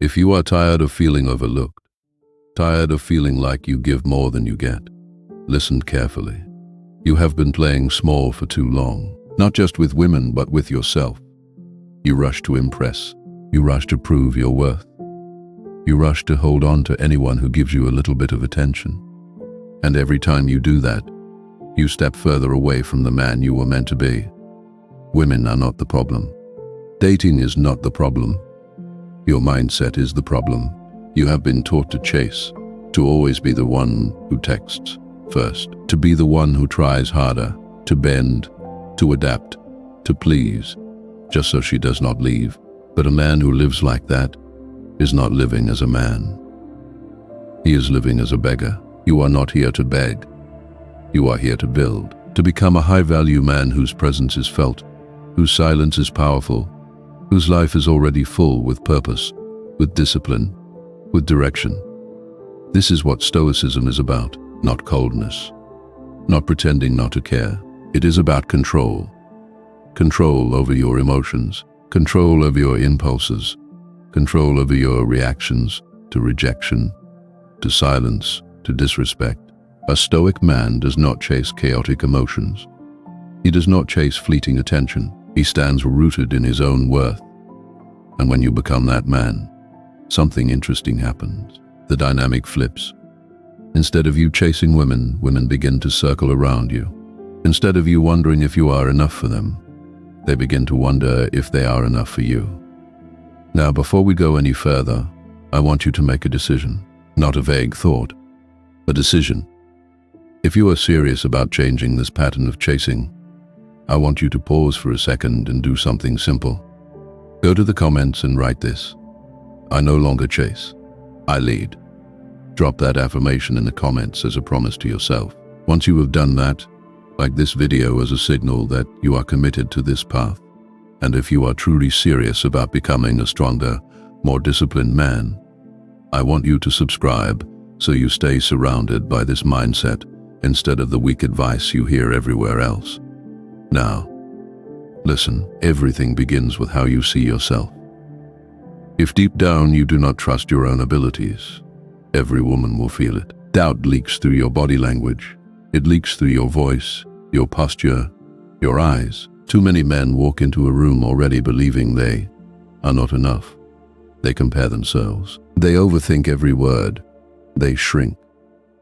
If you are tired of feeling overlooked, tired of feeling like you give more than you get, listen carefully. You have been playing small for too long, not just with women, but with yourself. You rush to impress. You rush to prove your worth. You rush to hold on to anyone who gives you a little bit of attention. And every time you do that, you step further away from the man you were meant to be. Women are not the problem. Dating is not the problem. Your mindset is the problem. You have been taught to chase, to always be the one who texts first, to be the one who tries harder, to bend, to adapt, to please, just so she does not leave. But a man who lives like that is not living as a man. He is living as a beggar. You are not here to beg. You are here to build, to become a high-value man whose presence is felt, whose silence is powerful, whose life is already full with purpose, with discipline, with direction. This is what Stoicism is about, not coldness, not pretending not to care. It is about control. Control over your emotions, control over your impulses, control over your reactions to rejection, to silence, to disrespect. A Stoic man does not chase chaotic emotions. He does not chase fleeting attention. He stands rooted in his own worth. And when you become that man, something interesting happens. The dynamic flips. Instead of you chasing women, women begin to circle around you. Instead of you wondering if you are enough for them, they begin to wonder if they are enough for you. Now, before we go any further, I want you to make a decision, not a vague thought, a decision. If you are serious about changing this pattern of chasing, I want you to pause for a second and do something simple. Go to the comments and write this: I no longer chase, I lead. Drop that affirmation in the comments as a promise to yourself. Once you have done that, like this video as a signal that you are committed to this path. And if you are truly serious about becoming a stronger, more disciplined man, I want you to subscribe so you stay surrounded by this mindset instead of the weak advice you hear everywhere else. Now, listen, everything begins with how you see yourself. If deep down you do not trust your own abilities, every woman will feel it. Doubt leaks through your body language. It leaks through your voice, your posture, your eyes. Too many men walk into a room already believing they are not enough. They compare themselves. They overthink every word. They shrink.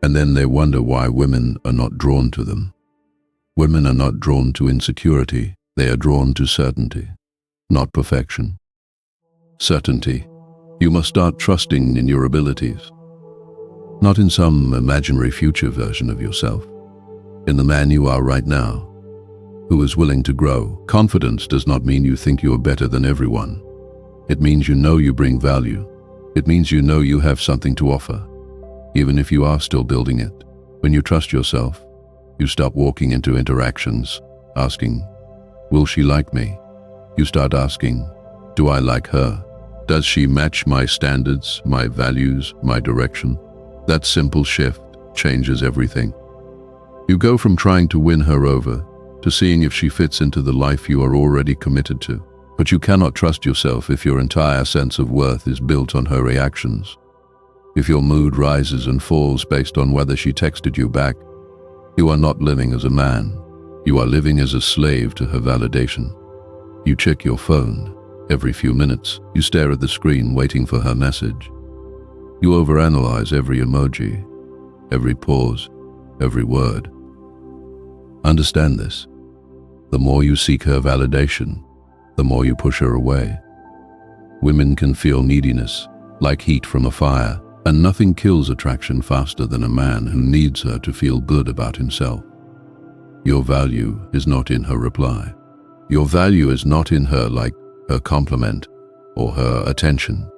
And then they wonder why women are not drawn to them. Women are not drawn to insecurity. They are drawn to certainty, not perfection. Certainty. You must start trusting in your abilities, not in some imaginary future version of yourself, in the man you are right now, who is willing to grow. Confidence does not mean you think you are better than everyone. It means you know you bring value. It means you know you have something to offer, even if you are still building it. When you trust yourself, you stop walking into interactions asking, will she like me? You start asking, do I like her? Does she match my standards, my values, my direction? That simple shift changes everything. You go from trying to win her over to seeing if she fits into the life you are already committed to. But you cannot trust yourself if your entire sense of worth is built on her reactions. If your mood rises and falls based on whether she texted you back, you are not living as a man. You are living as a slave to her validation. You check your phone every few minutes. You stare at the screen waiting for her message. You overanalyze every emoji, every pause, every word. Understand this. The more you seek her validation, the more you push her away. Women can feel neediness, like heat from a fire, and nothing kills attraction faster than a man who needs her to feel good about himself. Your value is not in her reply. Your value is not in her like her compliment or her attention.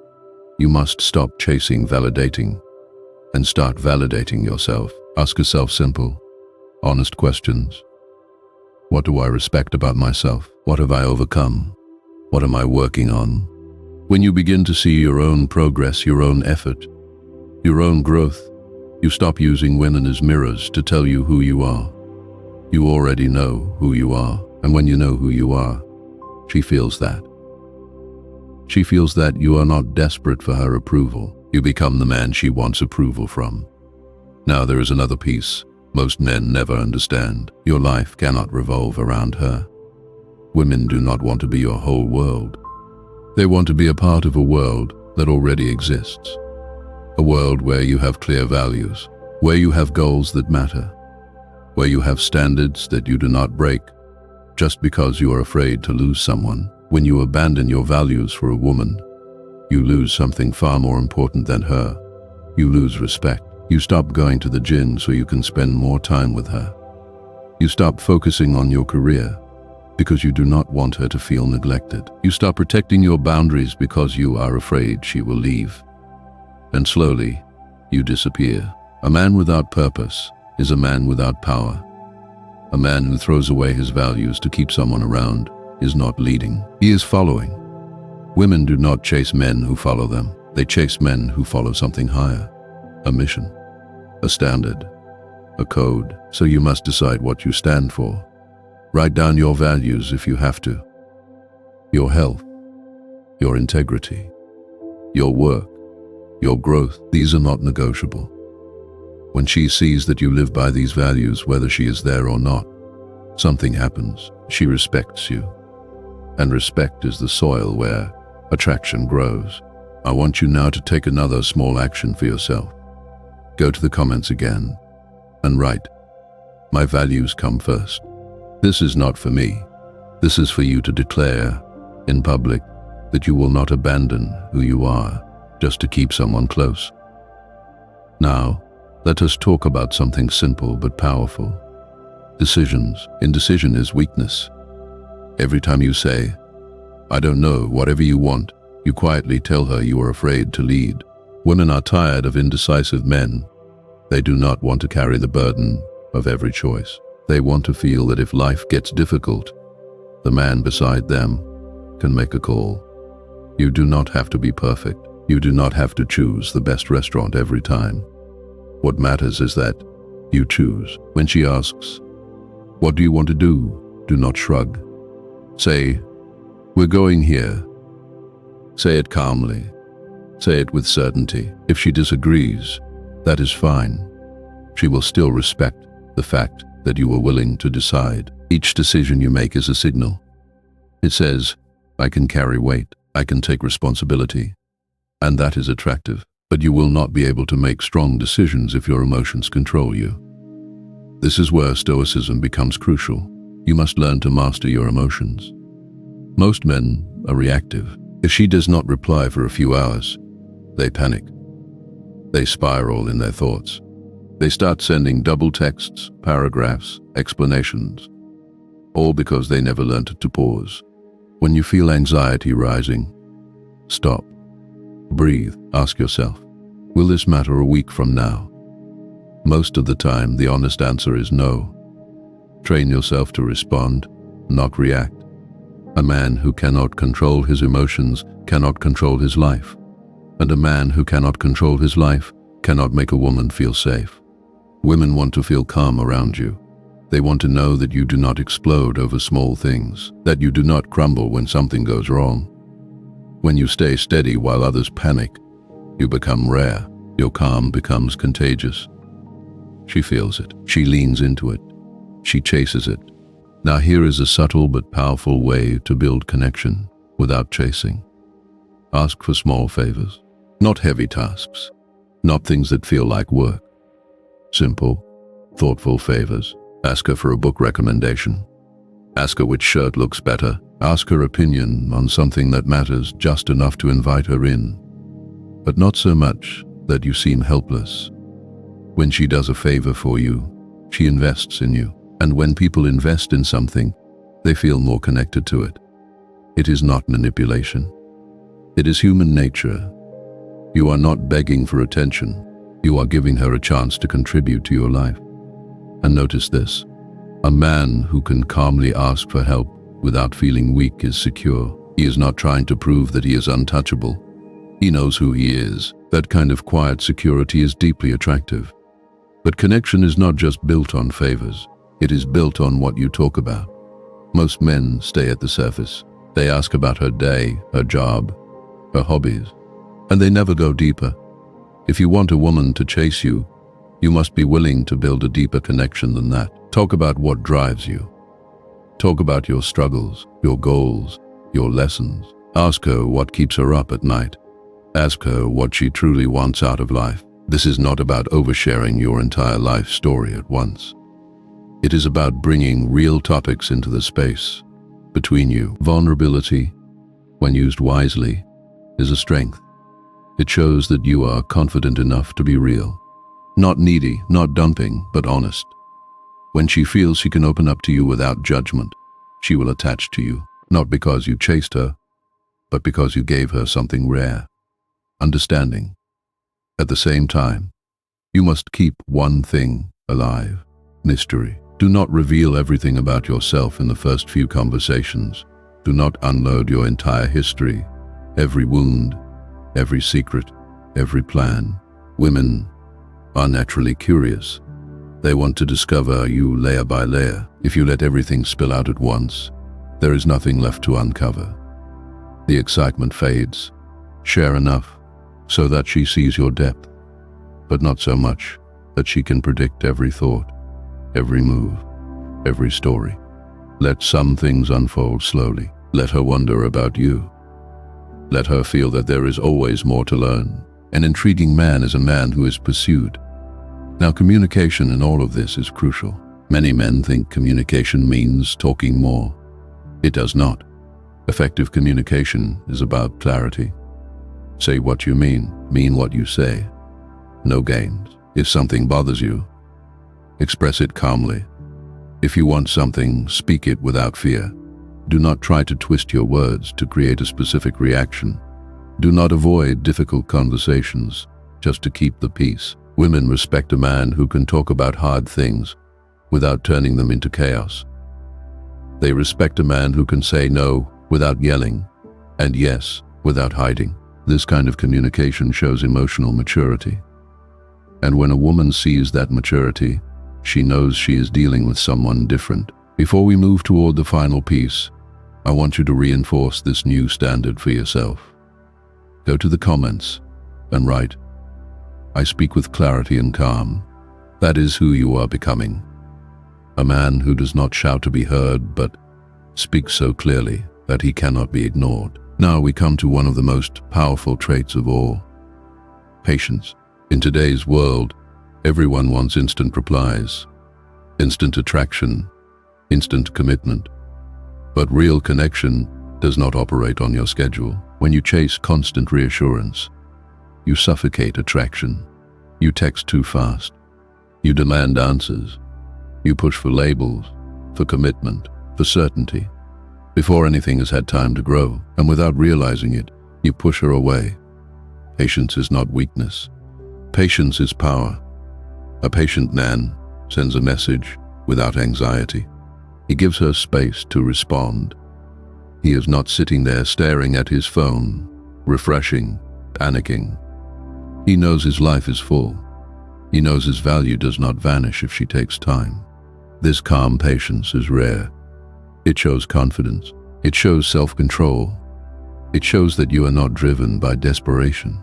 You must stop chasing validating and start validating yourself. Ask yourself simple, honest questions. What do I respect about myself? What have I overcome? What am I working on? When you begin to see your own progress, your own effort, your own growth, you stop using women as mirrors to tell you who you are. You already know who you are, and when you know who you are, she feels that. She feels that you are not desperate for her approval. You become the man she wants approval from. Now there is another piece most men never understand. Your life cannot revolve around her. Women do not want to be your whole world. They want to be a part of a world that already exists. A world where you have clear values, where you have goals that matter, where you have standards that you do not break just because you are afraid to lose someone. When you abandon your values for a woman, you lose something far more important than her. You lose respect. You stop going to the gym so you can spend more time with her. You stop focusing on your career because you do not want her to feel neglected. You stop protecting your boundaries because you are afraid she will leave. And slowly, you disappear. A man without purpose is a man without power. A man who throws away his values to keep someone around is not leading. He is following. Women do not chase men who follow them. They chase men who follow something higher. A mission, a standard, a code. So you must decide what you stand for. Write down your values if you have to. Your health, your integrity, your work, your growth. These are not negotiable. When she sees that you live by these values, whether she is there or not, something happens. She respects you. And respect is the soil where attraction grows. I want you now to take another small action for yourself. Go to the comments again and write, "My values come first." This is not for me. This is for you to declare in public that you will not abandon who you are just to keep someone close. Now, let us talk about something simple but powerful. Decisions. Indecision is weakness. Every time you say, "I don't know," whatever you want, you quietly tell her you are afraid to lead. Women are tired of indecisive men. They do not want to carry the burden of every choice. They want to feel that if life gets difficult, the man beside them can make a call. You do not have to be perfect. You do not have to choose the best restaurant every time. What matters is that you choose. When she asks, "What do you want to do?" do not shrug. Say, "We're going here." Say it calmly. Say it with certainty. If she disagrees, that is fine. She will still respect the fact that you are willing to decide. Each decision you make is a signal. It says, "I can carry weight. I can take responsibility." And that is attractive. But you will not be able to make strong decisions if your emotions control you. This is where stoicism becomes crucial. You must learn to master your emotions. Most men are reactive. If she does not reply for a few hours, they panic. They spiral in their thoughts. They start sending double texts, paragraphs, explanations, all because they never learned to pause. When you feel anxiety rising, stop. Breathe. Ask yourself, will this matter a week from now? Most of the time, the honest answer is no. Train yourself to respond, not react. A man who cannot control his emotions cannot control his life. And a man who cannot control his life cannot make a woman feel safe. Women want to feel calm around you. They want to know that you do not explode over small things, that you do not crumble when something goes wrong. When you stay steady while others panic, you become rare. Your calm becomes contagious. She feels it. She leans into it. She chases it. Now here is a subtle but powerful way to build connection without chasing. Ask for small favors, not heavy tasks, not things that feel like work. Simple, thoughtful favors. Ask her for a book recommendation. Ask her which shirt looks better. Ask her opinion on something that matters just enough to invite her in, but not so much that you seem helpless. When she does a favor for you, she invests in you. And when people invest in something, they feel more connected to it. It is not manipulation. It is human nature. You are not begging for attention. You are giving her a chance to contribute to your life. And notice this, a man who can calmly ask for help without feeling weak is secure. He is not trying to prove that he is untouchable. He knows who he is. That kind of quiet security is deeply attractive. But connection is not just built on favors. It is built on what you talk about. Most men stay at the surface. They ask about her day, her job, her hobbies, and they never go deeper. If you want a woman to chase you, you must be willing to build a deeper connection than that. Talk about what drives you. Talk about your struggles, your goals, your lessons. Ask her what keeps her up at night. Ask her what she truly wants out of life. This is not about oversharing your entire life story at once. It is about bringing real topics into the space between you. Vulnerability, when used wisely, is a strength. It shows that you are confident enough to be real. Not needy, not dumping, but honest. When she feels she can open up to you without judgment, she will attach to you, not because you chased her, but because you gave her something rare: understanding. At the same time, you must keep one thing alive: mystery. Do not reveal everything about yourself in the first few conversations. Do not unload your entire history, every wound, every secret, every plan. Women are naturally curious. They want to discover you layer by layer. If you let everything spill out at once, there is nothing left to uncover. The excitement fades. Share enough so that she sees your depth, but not so much that she can predict every thought, every move, every story. Let some things unfold slowly. Let her wonder about you. Let her feel that there is always more to learn. An intriguing man is a man who is pursued. Now, communication in all of this is crucial. Many men think communication means talking more. It does not. Effective communication is about clarity. Say what you mean what you say. No games. If something bothers you, express it calmly. If you want something, speak it without fear. Do not try to twist your words to create a specific reaction. Do not avoid difficult conversations just to keep the peace. Women respect a man who can talk about hard things without turning them into chaos. They respect a man who can say no without yelling and yes without hiding. This kind of communication shows emotional maturity. And when a woman sees that maturity, she knows she is dealing with someone different. Before we move toward the final piece, I want you to reinforce this new standard for yourself. Go to the comments and write, "I speak with clarity and calm." That is who you are becoming. A man who does not shout to be heard, but speaks so clearly that he cannot be ignored. Now we come to one of the most powerful traits of all: patience. In today's world, everyone wants instant replies, instant attraction, instant commitment. But real connection does not operate on your schedule. When you chase constant reassurance, you suffocate attraction. You text too fast. You demand answers. You push for labels, for commitment, for certainty, before anything has had time to grow. And without realizing it, you push her away. Patience is not weakness. Patience is power. A patient man sends a message without anxiety. He gives her space to respond. He is not sitting there staring at his phone, refreshing, panicking. He knows his life is full. He knows his value does not vanish if she takes time. This calm patience is rare. It shows confidence. It shows self-control. It shows that you are not driven by desperation.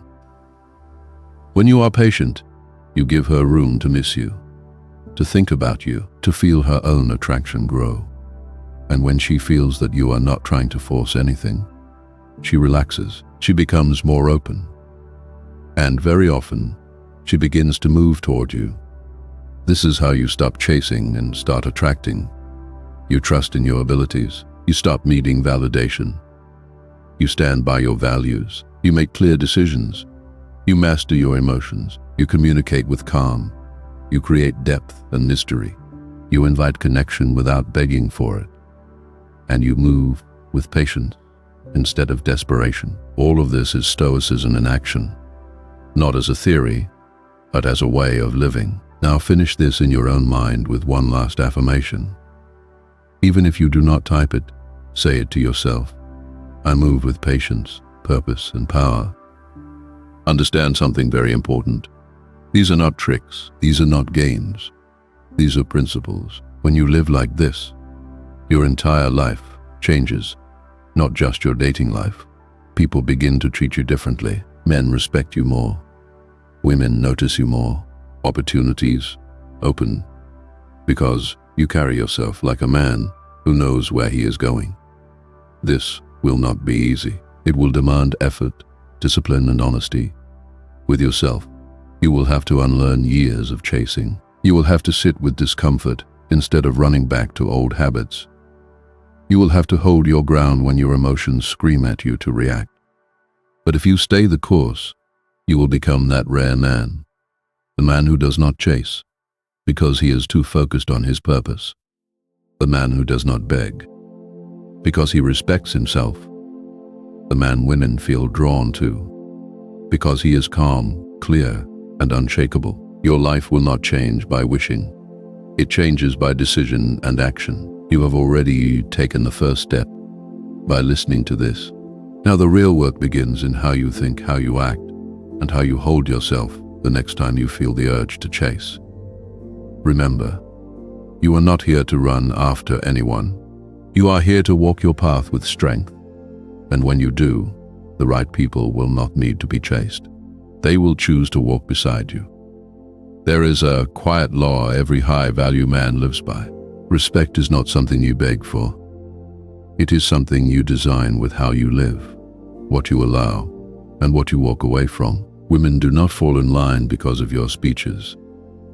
When you are patient, you give her room to miss you, to think about you, to feel her own attraction grow. And when she feels that you are not trying to force anything, she relaxes. She becomes more open. And very often, she begins to move toward you. This is how you stop chasing and start attracting. You trust in your abilities. You stop needing validation. You stand by your values. You make clear decisions. You master your emotions. You communicate with calm. You create depth and mystery. You invite connection without begging for it. And you move with patience instead of desperation. All of this is Stoicism in action, not as a theory, but as a way of living. Now finish this in your own mind with one last affirmation. Even if you do not type it, say it to yourself. I move with patience, purpose, and power. Understand something very important. These are not tricks. These are not games. These are principles. When you live like this, your entire life changes, not just your dating life. People begin to treat you differently. Men respect you more. Women notice you more. Opportunities open because you carry yourself like a man who knows where he is going. This will not be easy. It will demand effort, discipline, and honesty with yourself. You will have to unlearn years of chasing. You will have to sit with discomfort instead of running back to old habits. You will have to hold your ground when your emotions scream at you to react. But if you stay the course, you will become that rare man, the man who does not chase because he is too focused on his purpose, the man who does not beg because he respects himself, the man women feel drawn to because he is calm, clear, and unshakable. Your life will not change by wishing. It changes by decision and action. You have already taken the first step by listening to this. Now the real work begins in how you think, how you act, and how you hold yourself the next time you feel the urge to chase. Remember, you are not here to run after anyone. You are here to walk your path with strength. And when you do, the right people will not need to be chased. They will choose to walk beside you. There is a quiet law every high-value man lives by. Respect is not something you beg for. It is something you design with how you live, what you allow, and what you walk away from. Women do not fall in line because of your speeches.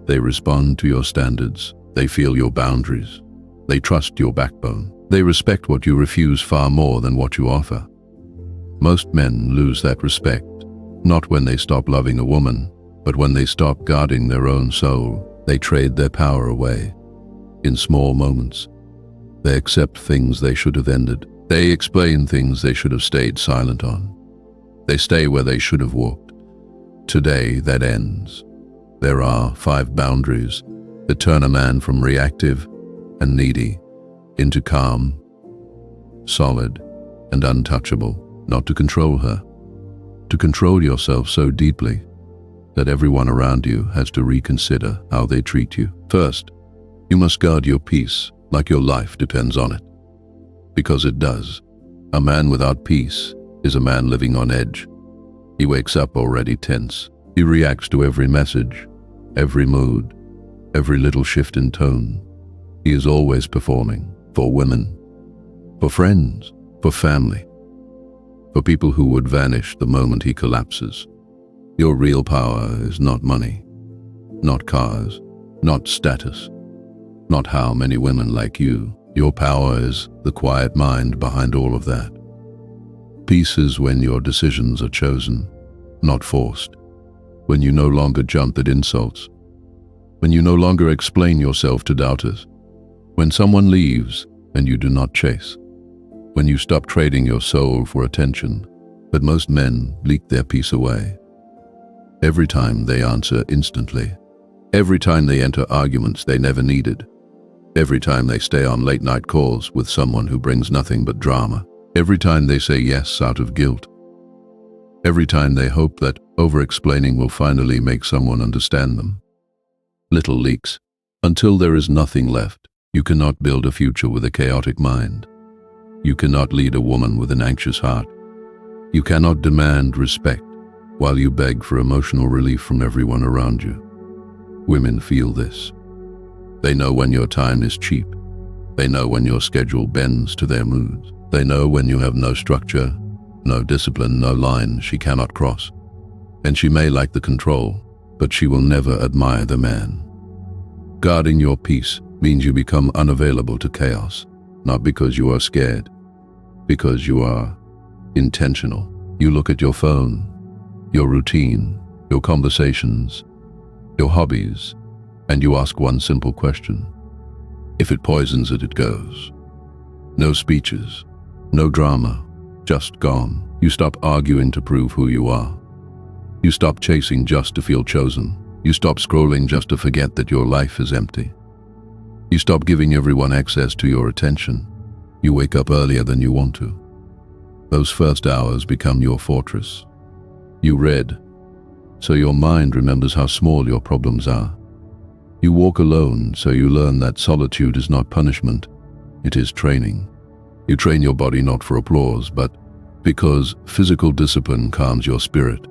They respond to your standards. They feel your boundaries. They trust your backbone. They respect what you refuse far more than what you offer. Most men lose that respect, not when they stop loving a woman, but when they stop guarding their own soul. They trade their power away. In small moments, they accept things they should have ended. They explain things they should have stayed silent on. They stay where they should have walked. Today, that ends. There are 5 boundaries that turn a man from reactive and needy into calm, solid, and untouchable. Not to control her, to control yourself so deeply that everyone around you has to reconsider how they treat you. First, you must guard your peace like your life depends on it. Because it does. A man without peace is a man living on edge. He wakes up already tense. He reacts to every message, every mood, every little shift in tone. He is always performing for women, for friends, for family, for people who would vanish the moment he collapses. Your real power is not money, not cars, not status, not how many women like you. Your power is the quiet mind behind all of that. Peace is when your decisions are chosen, not forced. When you no longer jump at insults. When you no longer explain yourself to doubters. When someone leaves and you do not chase. When you stop trading your soul for attention. But most men leak their peace away. Every time they answer instantly. Every time they enter arguments they never needed. Every time they stay on late-night calls with someone who brings nothing but drama. Every time they say yes out of guilt. Every time they hope that over-explaining will finally make someone understand them. Little leaks. Until there is nothing left, you cannot build a future with a chaotic mind. You cannot lead a woman with an anxious heart. You cannot demand respect while you beg for emotional relief from everyone around you. Women feel this. They know when your time is cheap. They know when your schedule bends to their moods. They know when you have no structure, no discipline, no line she cannot cross. And she may like the control, but she will never admire the man. Guarding your peace means you become unavailable to chaos, not because you are scared, because you are intentional. You look at your phone, your routine, your conversations, your hobbies, and you ask one simple question. If it poisons it, it goes. No speeches, no drama, just gone. You stop arguing to prove who you are. You stop chasing just to feel chosen. You stop scrolling just to forget that your life is empty. You stop giving everyone access to your attention. You wake up earlier than you want to. Those first hours become your fortress. You read, so your mind remembers how small your problems are. You walk alone, so you learn that solitude is not punishment, it is training. You train your body not for applause, but because physical discipline calms your spirit.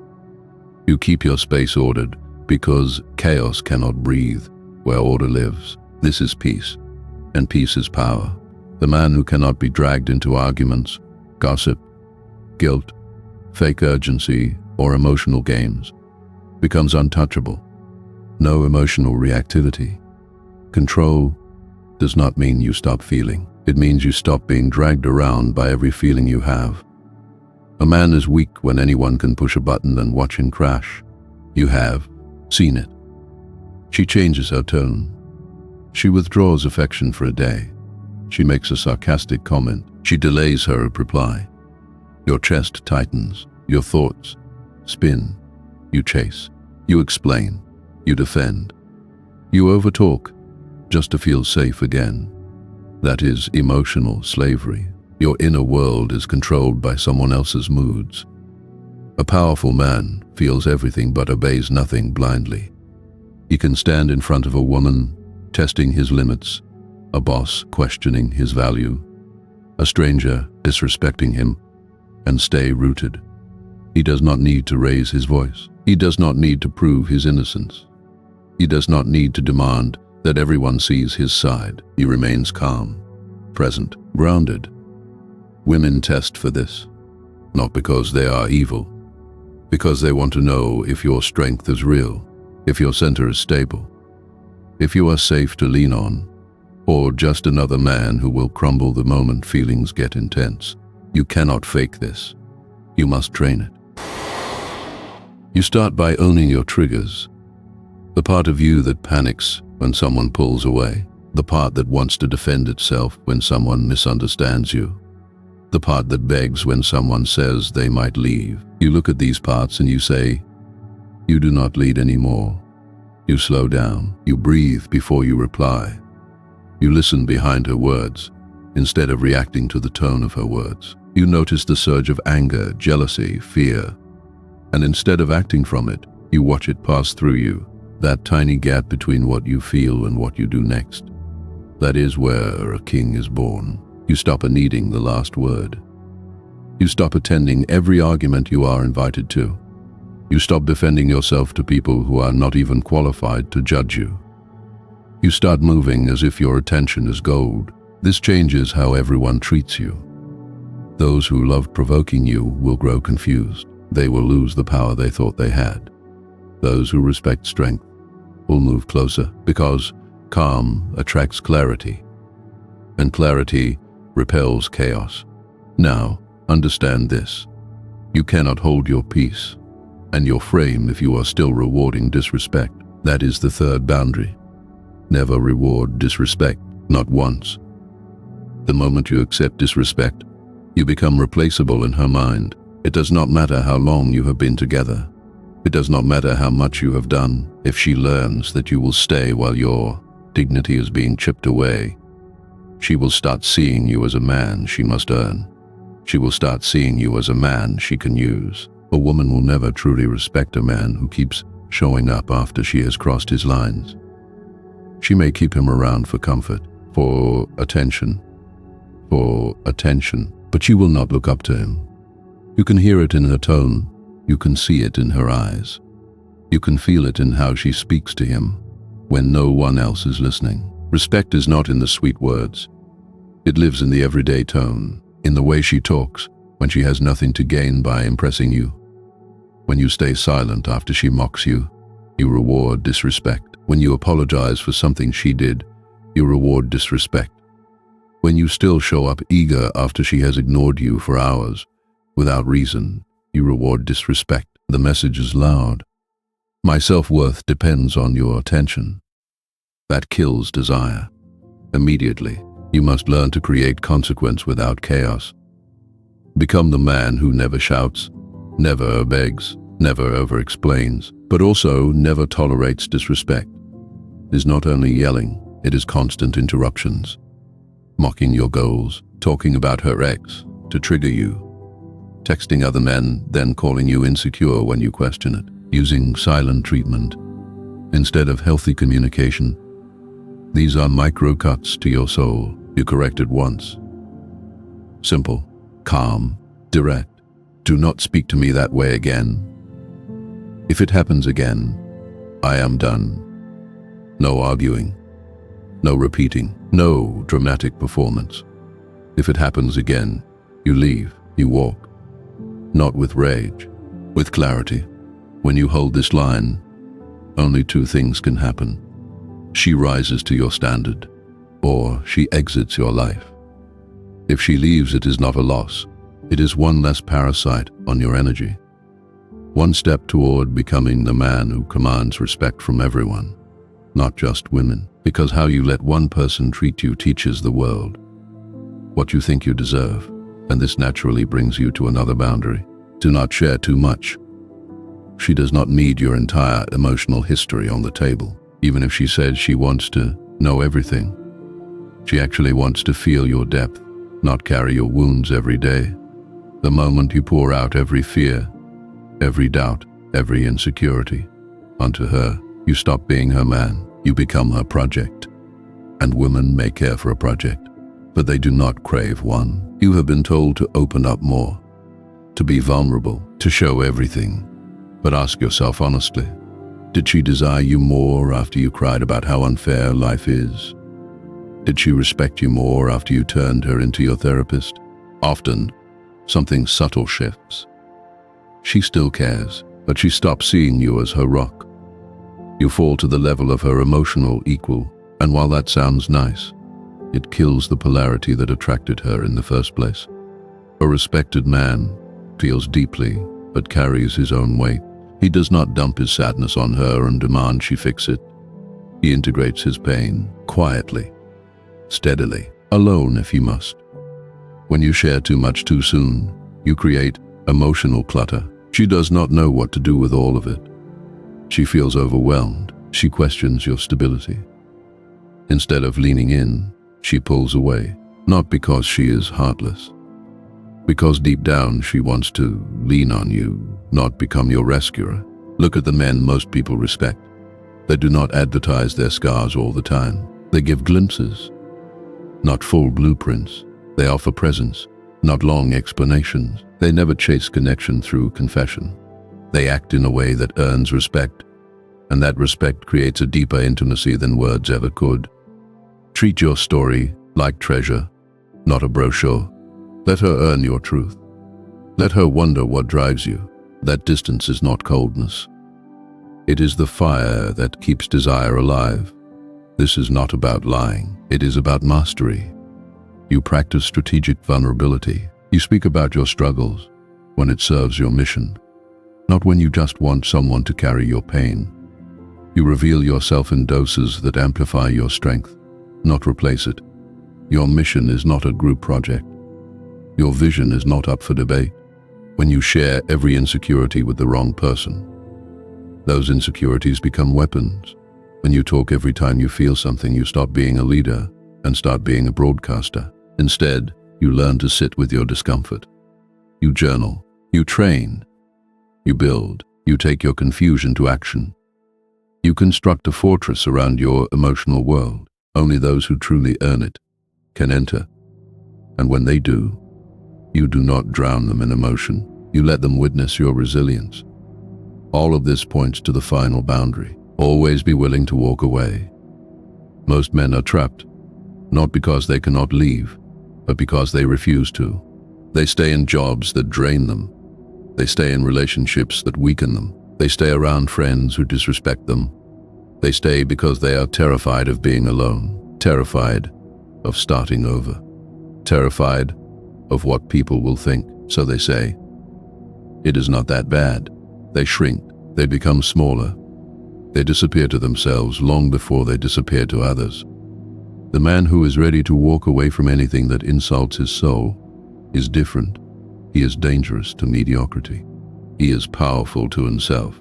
You keep your space ordered because chaos cannot breathe where order lives. This is peace, and peace is power. The man who cannot be dragged into arguments, gossip, guilt, fake urgency, or emotional games becomes untouchable. No emotional reactivity. Control does not mean you stop feeling. It means you stop being dragged around by every feeling you have. A man is weak when anyone can push a button and watch him crash. You have seen it. She changes her tone. She withdraws affection for a day. She makes a sarcastic comment. She delays her reply. Your chest tightens. Your thoughts spin. You chase. You explain. You defend. You overtalk just to feel safe again. That is emotional slavery. Your inner world is controlled by someone else's moods. A powerful man feels everything but obeys nothing blindly. He can stand in front of a woman, testing his limits, a boss questioning his value, a stranger disrespecting him, and stay rooted. He does not need to raise his voice. He does not need to prove his innocence. He does not need to demand that everyone sees his side. He remains calm, present, grounded. Women test for this, not because they are evil, because they want to know if your strength is real, if your center is stable, if you are safe to lean on, or just another man who will crumble the moment feelings get intense. You cannot fake this. You must train it. You start by owning your triggers. The part of you that panics when someone pulls away, the part that wants to defend itself when someone misunderstands you, the part that begs when someone says they might leave. You look at these parts and you say, you do not lead anymore. You slow down. You breathe before you reply. You listen behind her words, instead of reacting to the tone of her words. You notice the surge of anger, jealousy, fear, and instead of acting from it, you watch it pass through you. That tiny gap between what you feel and what you do next. That is where a king is born. You stop needing the last word. You stop attending every argument you are invited to. You stop defending yourself to people who are not even qualified to judge you. You start moving as if your attention is gold. This changes how everyone treats you. Those who love provoking you will grow confused. They will lose the power they thought they had. Those who respect strength will move closer because calm attracts clarity, and clarity repels chaos. Now, understand this. You cannot hold your peace and your frame if you are still rewarding disrespect. That is the third boundary. Never reward disrespect, not once. The moment you accept disrespect, you become replaceable in her mind. It does not matter how long you have been together. It does not matter how much you have done. If she learns that you will stay while your dignity is being chipped away, she will start seeing you as a man she must earn. She will start seeing you as a man she can use. A woman will never truly respect a man who keeps showing up after she has crossed his lines. She may keep him around for comfort, for attention, but she will not look up to him. You can hear it in her tone. You can see it in her eyes. You can feel it in how she speaks to him when no one else is listening. Respect is not in the sweet words. It lives in the everyday tone, in the way she talks when she has nothing to gain by impressing you. When you stay silent after she mocks you, you reward disrespect. When you apologize for something she did, you reward disrespect. When you still show up eager after she has ignored you for hours, without reason, you reward disrespect. The message is loud. My self-worth depends on your attention. That kills desire. Immediately, you must learn to create consequence without chaos. Become the man who never shouts, never begs, never over-explains, but also never tolerates disrespect. It is not only yelling, it is constant interruptions. Mocking your goals, talking about her ex to trigger you, texting other men, then calling you insecure when you question it, using silent treatment instead of healthy communication. These are micro cuts to your soul. You correct it once. Simple, calm, direct. Do not speak to me that way again. If it happens again, I am done. No arguing, no repeating, no dramatic performance. If it happens again, you leave, you walk. Not with rage, with clarity. When you hold this line, only two things can happen. She rises to your standard, or she exits your life. If she leaves, it is not a loss. It is one less parasite on your energy. One step toward becoming the man who commands respect from everyone, not just women. Because how you let one person treat you teaches the world what you think you deserve, and this naturally brings you to another boundary. Do not share too much. She does not need your entire emotional history on the table. Even if she says she wants to know everything, she actually wants to feel your depth, not carry your wounds every day. The moment you pour out every fear, every doubt, every insecurity onto her, you stop being her man. You become her project. And women may care for a project, but they do not crave one. You have been told to open up more, to be vulnerable, to show everything. But ask yourself honestly, did she desire you more after you cried about how unfair life is? Did she respect you more after you turned her into your therapist? Often, something subtle shifts. She still cares, but she stops seeing you as her rock. You fall to the level of her emotional equal, and while that sounds nice, it kills the polarity that attracted her in the first place. A respected man feels deeply, but carries his own weight. He does not dump his sadness on her and demand she fix it. He integrates his pain quietly, steadily, alone if he must. When you share too much too soon, you create emotional clutter. She does not know what to do with all of it. She feels overwhelmed. She questions your stability. Instead of leaning in, she pulls away, not because she is heartless, because deep down she wants to lean on you, not become your rescuer. Look at the men most people respect. They do not advertise their scars all the time. They give glimpses, not full blueprints. They offer presence, not long explanations. They never chase connection through confession. They act in a way that earns respect, and that respect creates a deeper intimacy than words ever could. Treat your story like treasure, not a brochure. Let her earn your truth. Let her wonder what drives you. That distance is not coldness. It is the fire that keeps desire alive. This is not about lying. It is about mastery. You practice strategic vulnerability. You speak about your struggles when it serves your mission, not when you just want someone to carry your pain. You reveal yourself in doses that amplify your strength, not replace it. Your mission is not a group project. Your vision is not up for debate. When you share every insecurity with the wrong person, those insecurities become weapons. When you talk every time you feel something, you stop being a leader and start being a broadcaster. Instead, you learn to sit with your discomfort. You journal, you train, you build, you take your confusion to action. You construct a fortress around your emotional world. Only those who truly earn it can enter. And when they do, you do not drown them in emotion. You let them witness your resilience. All of this points to the final boundary. Always be willing to walk away. Most men are trapped, not because they cannot leave, but because they refuse to. They stay in jobs that drain them. They stay in relationships that weaken them. They stay around friends who disrespect them. They stay because they are terrified of being alone, terrified of starting over, terrified of what people will think. So they say, it is not that bad. They shrink, they become smaller. They disappear to themselves long before they disappear to others. The man who is ready to walk away from anything that insults his soul is different. He is dangerous to mediocrity. He is powerful to himself.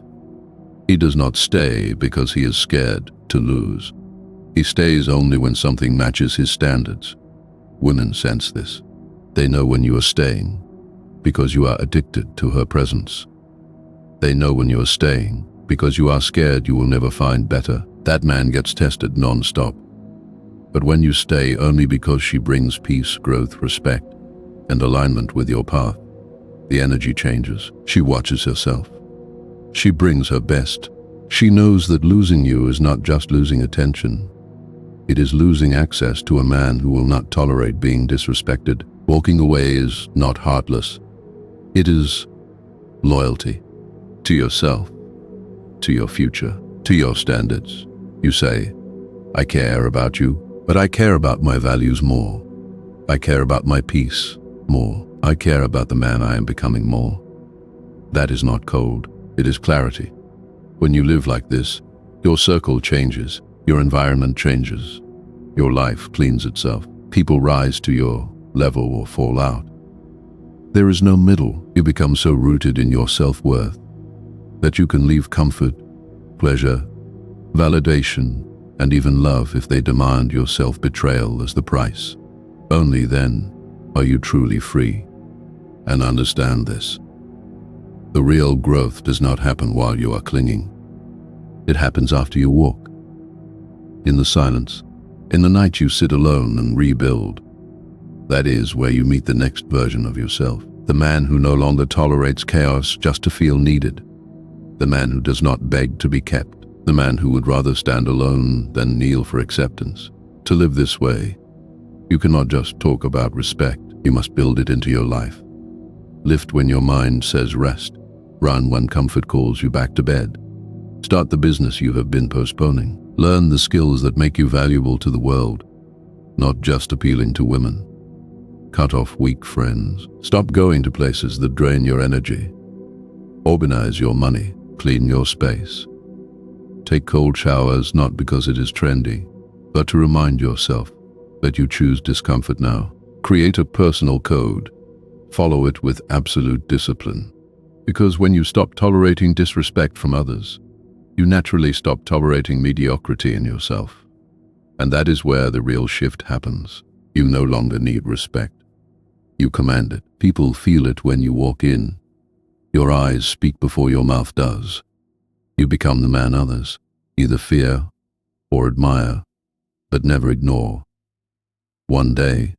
He does not stay because he is scared to lose. He stays only when something matches his standards. Women sense this. They know when you are staying because you are addicted to her presence. They know when you are staying because you are scared you will never find better. That man gets tested non-stop. But when you stay only because she brings peace, growth, respect, and alignment with your path, the energy changes. She watches herself. She brings her best. She knows that losing you is not just losing attention. It is losing access to a man who will not tolerate being disrespected. Walking away is not heartless. It is loyalty to yourself, to your future, to your standards. You say, I care about you, but I care about my values more. I care about my peace more. I care about the man I am becoming more. That is not cold, it is clarity. When you live like this, your circle changes, your environment changes, your life cleans itself. People rise to your level or fall out. There is no middle. You become so rooted in your self-worth that you can leave comfort, pleasure, validation, and even love if they demand your self-betrayal as the price. Only then are you truly free. And understand this. The real growth does not happen while you are clinging. It happens after you walk. In the silence, in the night you sit alone and rebuild. That is where you meet the next version of yourself. The man who no longer tolerates chaos just to feel needed. The man who does not beg to be kept. The man who would rather stand alone than kneel for acceptance. To live this way, you cannot just talk about respect. You must build it into your life. Lift when your mind says rest. Run when comfort calls you back to bed. Start the business you have been postponing. Learn the skills that make you valuable to the world, not just appealing to women. Cut off weak friends. Stop going to places that drain your energy. Organize your money. Clean your space. Take cold showers not because it is trendy, but to remind yourself that you choose discomfort now. Create a personal code. Follow it with absolute discipline. Because when you stop tolerating disrespect from others, you naturally stop tolerating mediocrity in yourself. And that is where the real shift happens. You no longer need respect. You command it. People feel it when you walk in. Your eyes speak before your mouth does. You become the man others either fear or admire, but never ignore. One day,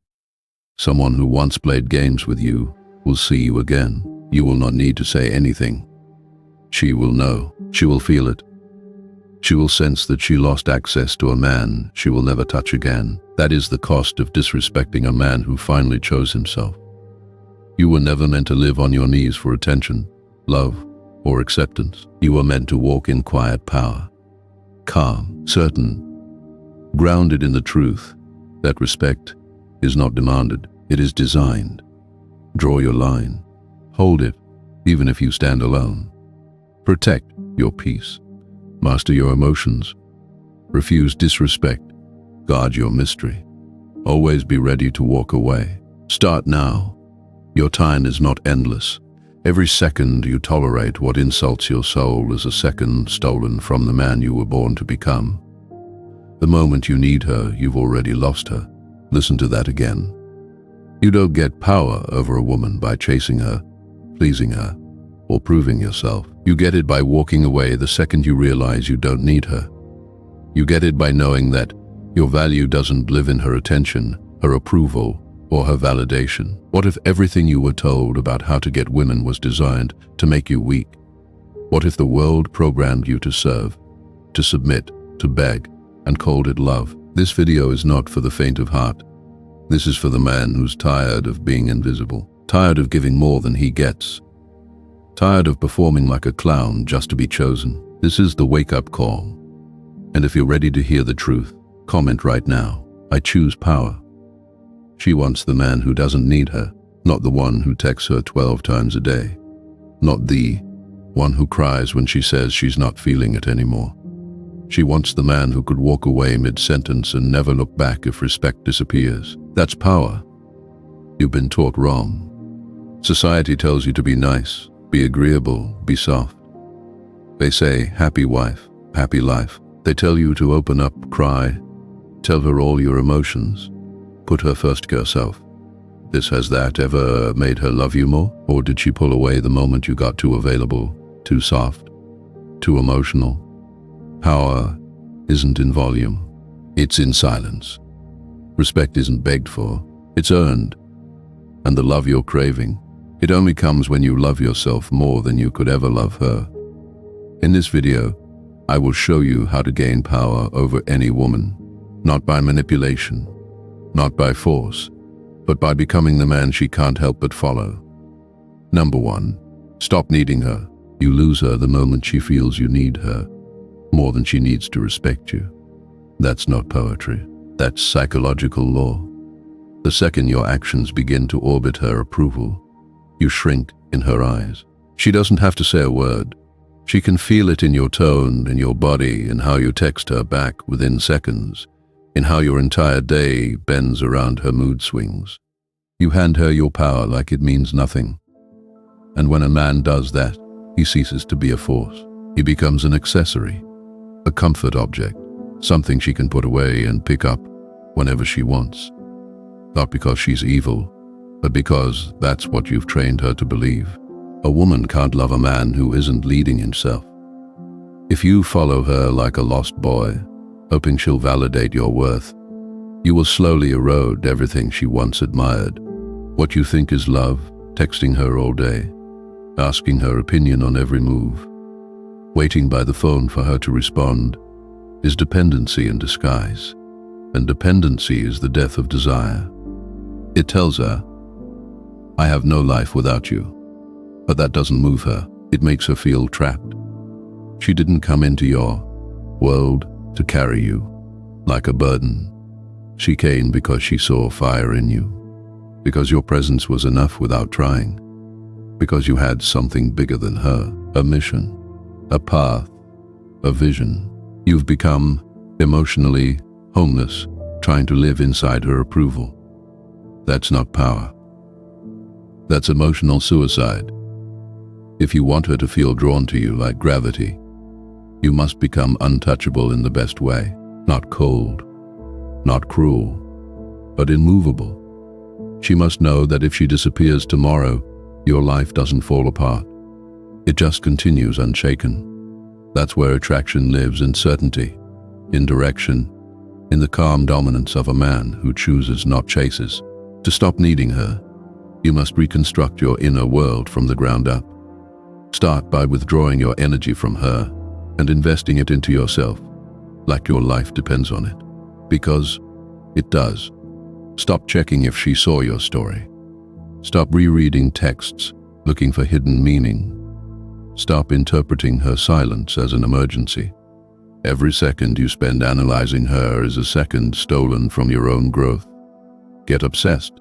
someone who once played games with you will see you again. You will not need to say anything. She will know. She will feel it. She will sense that she lost access to a man she will never touch again. That is the cost of disrespecting a man who finally chose himself. You were never meant to live on your knees for attention, love, or acceptance. You were meant to walk in quiet power, calm, certain, grounded in the truth that respect is not demanded, it is designed. Draw your line. Hold it, even if you stand alone. Protect your peace. Master your emotions. Refuse disrespect. Guard your mystery. Always be ready to walk away. Start now. Your time is not endless. Every second you tolerate what insults your soul is a second stolen from the man you were born to become. The moment you need her, you've already lost her. Listen to that again. You don't get power over a woman by chasing her, pleasing her, or proving yourself. You get it by walking away the second you realize you don't need her. You get it by knowing that your value doesn't live in her attention, her approval, or her validation. What if everything you were told about how to get women was designed to make you weak? What if the world programmed you to serve, to submit, to beg, and called it love? This video is not for the faint of heart. This is for the man who's tired of being invisible, tired of giving more than he gets, tired of performing like a clown just to be chosen. This is the wake-up call. And if you're ready to hear the truth, comment right now. I choose power. She wants the man who doesn't need her, not the one who texts her 12 times a day, not the one who cries when she says she's not feeling it anymore. She wants the man who could walk away mid-sentence and never look back if respect disappears. That's power. You've been taught wrong. Society tells you to be nice, be agreeable, be soft. They say, happy wife, happy life. They tell you to open up, cry, tell her all your emotions, put her first to herself. Has that ever made her love you more? Or did she pull away the moment you got too available, too soft, too emotional? Power isn't in volume, it's in silence. Respect isn't begged for, it's earned. And the love you're craving, It only comes when you love yourself more than you could ever love her. In this video, I will show you how to gain power over any woman, not by manipulation, not by force, but by becoming the man she can't help but follow. Number 1. Stop needing her. You lose her the moment she feels you need her, more than she needs to respect you. That's not poetry. That's psychological law. The second your actions begin to orbit her approval, you shrink in her eyes. She doesn't have to say a word. She can feel it in your tone, in your body, in how you text her back within seconds, in how your entire day bends around her mood swings. You hand her your power like it means nothing. And when a man does that, he ceases to be a force. He becomes an accessory, a comfort object, something she can put away and pick up whenever she wants. Not because she's evil, but because that's what you've trained her to believe. A woman can't love a man who isn't leading himself. If you follow her like a lost boy, hoping she'll validate your worth, you will slowly erode everything she once admired. What you think is love, texting her all day, asking her opinion on every move, waiting by the phone for her to respond, is dependency in disguise. And dependency is the death of desire. It tells her, I have no life without you. But that doesn't move her. It makes her feel trapped. She didn't come into your world to carry you like a burden. She came because she saw fire in you, because your presence was enough without trying, because you had something bigger than her, a mission, a path, a vision. You've become emotionally homeless, trying to live inside her approval. That's not power. That's emotional suicide. If you want her to feel drawn to you like gravity, you must become untouchable in the best way, not cold, not cruel, but immovable. She must know that if she disappears tomorrow, your life doesn't fall apart. It just continues unshaken. That's where attraction lives, in certainty, in direction, in the calm dominance of a man who chooses, not chases. To stop needing her, you must reconstruct your inner world from the ground up. Start by withdrawing your energy from her and investing it into yourself, like your life depends on it. Because it does. Stop checking if she saw your story. Stop rereading texts, looking for hidden meaning. Stop interpreting her silence as an emergency. Every second you spend analyzing her is a second stolen from your own growth. Get obsessed,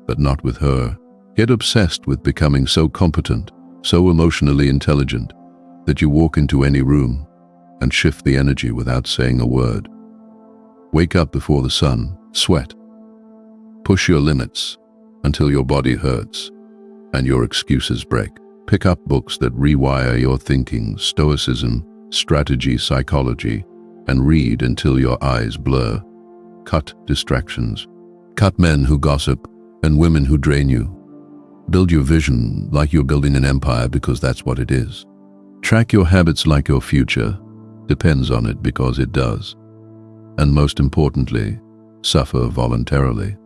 but not with her. Get obsessed with becoming so competent, so emotionally intelligent, that you walk into any room and shift the energy without saying a word. Wake up before the sun, sweat. Push your limits until your body hurts and your excuses break. Pick up books that rewire your thinking, stoicism, strategy, psychology, and read until your eyes blur. Cut distractions. Cut men who gossip and women who drain you. Build your vision like you're building an empire, because that's what it is. Track your habits like your future depends on it, because it does. And most importantly, suffer voluntarily.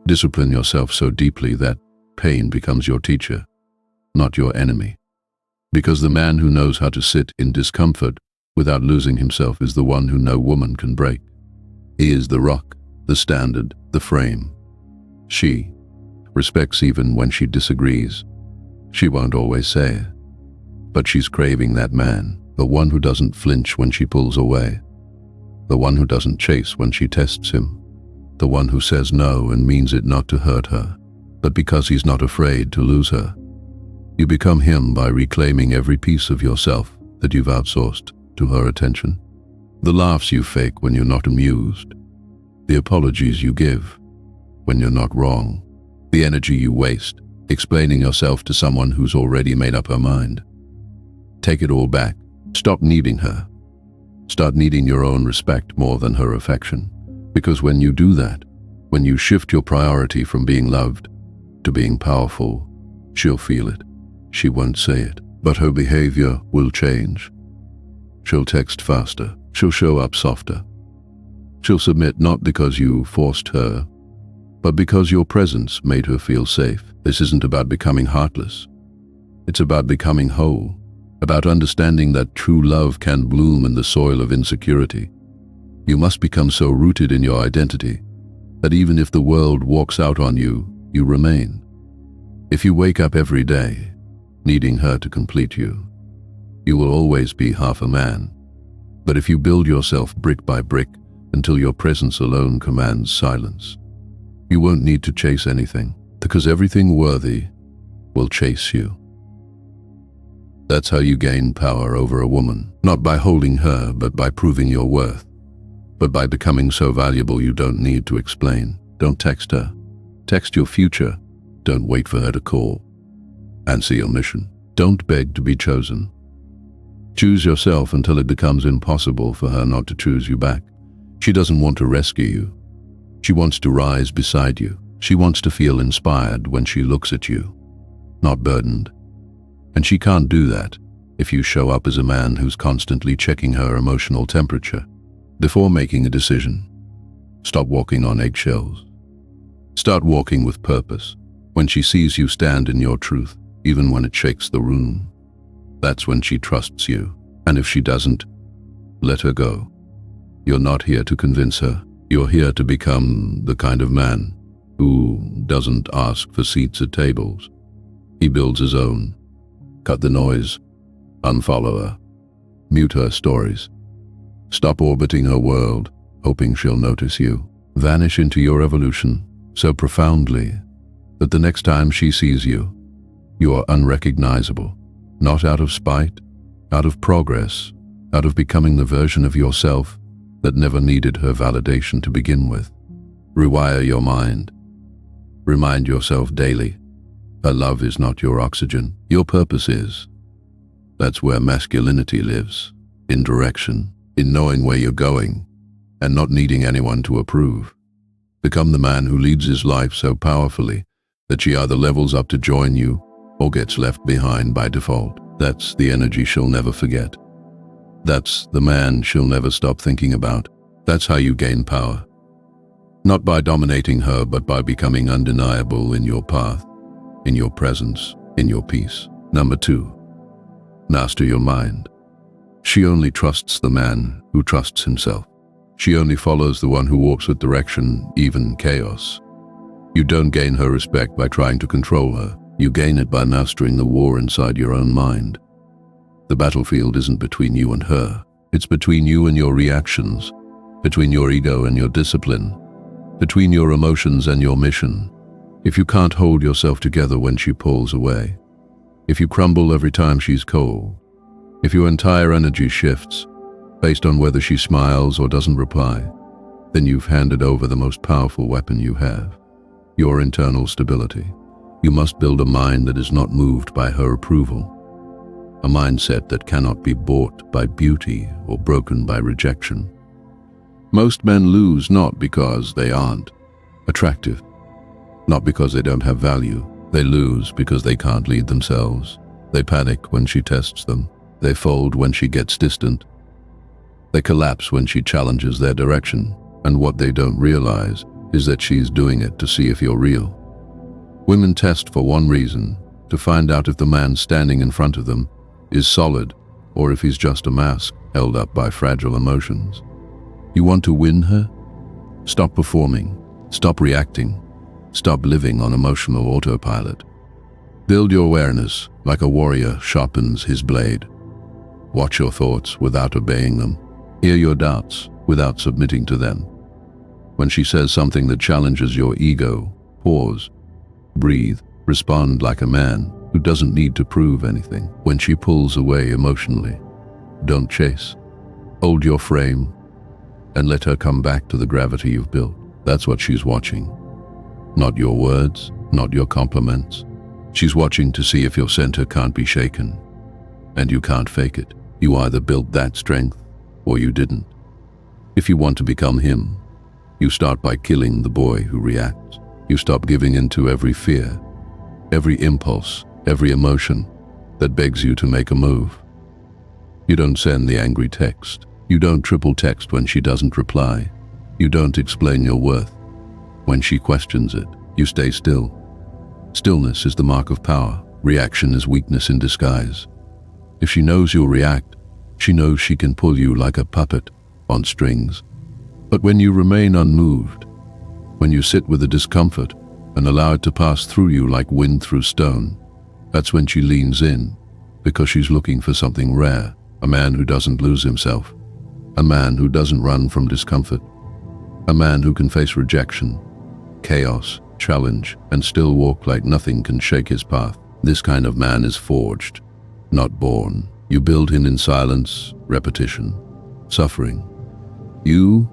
Discipline yourself so deeply that pain becomes your teacher, not your enemy. Because the man who knows how to sit in discomfort without losing himself is the one who no woman can break. He is the rock, the standard, the frame. She respects even when she disagrees. She won't always say it, but she's craving that man, the one who doesn't flinch when she pulls away, the one who doesn't chase when she tests him, the one who says no and means it not to hurt her, but because he's not afraid to lose her. You become him by reclaiming every piece of yourself that you've outsourced to her attention. The laughs you fake when you're not amused, the apologies you give when you're not wrong, the energy you waste explaining yourself to someone who's already made up her mind. Take it all back. Stop needing her. Start needing your own respect more than her affection. Because when you do that, when you shift your priority from being loved to being powerful, she'll feel it. She won't say it, but her behavior will change. She'll text faster. She'll show up softer. She'll submit not because you forced her, but because your presence made her feel safe. This isn't about becoming heartless. It's about becoming whole, about understanding that true love can bloom in the soil of insecurity. You must become so rooted in your identity that even if the world walks out on you, you remain. If you wake up every day needing her to complete you, you will always be half a man. But if you build yourself brick by brick until your presence alone commands silence, you won't need to chase anything, because everything worthy will chase you. That's how you gain power over a woman, not by holding her, but by proving your worth, but by becoming so valuable you don't need to explain. Don't text her. Text your future. Don't wait for her to call. Answer your mission. Don't beg to be chosen. Choose yourself until it becomes impossible for her not to choose you back. She doesn't want to rescue you. She wants to rise beside you. She wants to feel inspired when she looks at you, not burdened. And she can't do that if you show up as a man who's constantly checking her emotional temperature before making a decision. Stop walking on eggshells. Start walking with purpose. When she sees you stand in your truth, even when it shakes the room, that's when she trusts you. And if she doesn't, let her go. You're not here to convince her. You're here to become the kind of man who doesn't ask for seats at tables. He builds his own. Cut the noise. Unfollow her. Mute her stories. Stop orbiting her world, hoping she'll notice you. Vanish into your evolution so profoundly that the next time she sees you, you are unrecognizable. Not out of spite, out of progress, out of becoming the version of yourself that never needed her validation to begin with. Rewire your mind. Remind yourself daily, her love is not your oxygen, your purpose is. That's where masculinity lives, in direction, in knowing where you're going, and not needing anyone to approve. Become the man who leads his life so powerfully that she either levels up to join you or gets left behind by default. That's the energy she'll never forget. That's the man she'll never stop thinking about. That's how you gain power. Not by dominating her, but by becoming undeniable in your path, in your presence, in your peace. Number 2, master your mind. She only trusts the man who trusts himself. She only follows the one who walks with direction, even chaos. You don't gain her respect by trying to control her. You gain it by mastering the war inside your own mind. The battlefield isn't between you and her. It's between you and your reactions, between your ego and your discipline, between your emotions and your mission. If you can't hold yourself together when she pulls away, if you crumble every time she's cold, if your entire energy shifts based on whether she smiles or doesn't reply, then you've handed over the most powerful weapon you have, your internal stability. You must build a mind that is not moved by her approval, a mindset that cannot be bought by beauty or broken by rejection. Most men lose not because they aren't attractive, not because they don't have value. They lose because they can't lead themselves. They panic when she tests them. They fold when she gets distant. They collapse when she challenges their direction. And what they don't realize is that she's doing it to see if you're real. Women test for one reason, to find out if the man standing in front of them is solid or if he's just a mask held up by fragile emotions. You want to win her? Stop performing. Stop reacting. Stop living on emotional autopilot. Build your awareness like a warrior sharpens his blade. Watch your thoughts without obeying them. Hear your doubts without submitting to them. When she says something that challenges your ego, pause, breathe, respond like a man who doesn't need to prove anything. When she pulls away emotionally, don't chase. Hold your frame and let her come back to the gravity you've built. That's what she's watching. Not your words, not your compliments. She's watching to see if your center can't be shaken. And you can't fake it. You either built that strength or you didn't. If you want to become him, you start by killing the boy who reacts. You stop giving in to every fear, every impulse, every emotion that begs you to make a move. You don't send the angry text. You don't triple text when she doesn't reply. You don't explain your worth. When she questions it, you stay still. Stillness is the mark of power. Reaction is weakness in disguise. If she knows you'll react, she knows she can pull you like a puppet on strings. But when you remain unmoved, when you sit with the discomfort and allow it to pass through you like wind through stone, that's when she leans in, because she's looking for something rare, a man who doesn't lose himself, a man who doesn't run from discomfort, a man who can face rejection, chaos, challenge, and still walk like nothing can shake his path. This kind of man is forged, not born. You build him in silence, repetition, suffering. You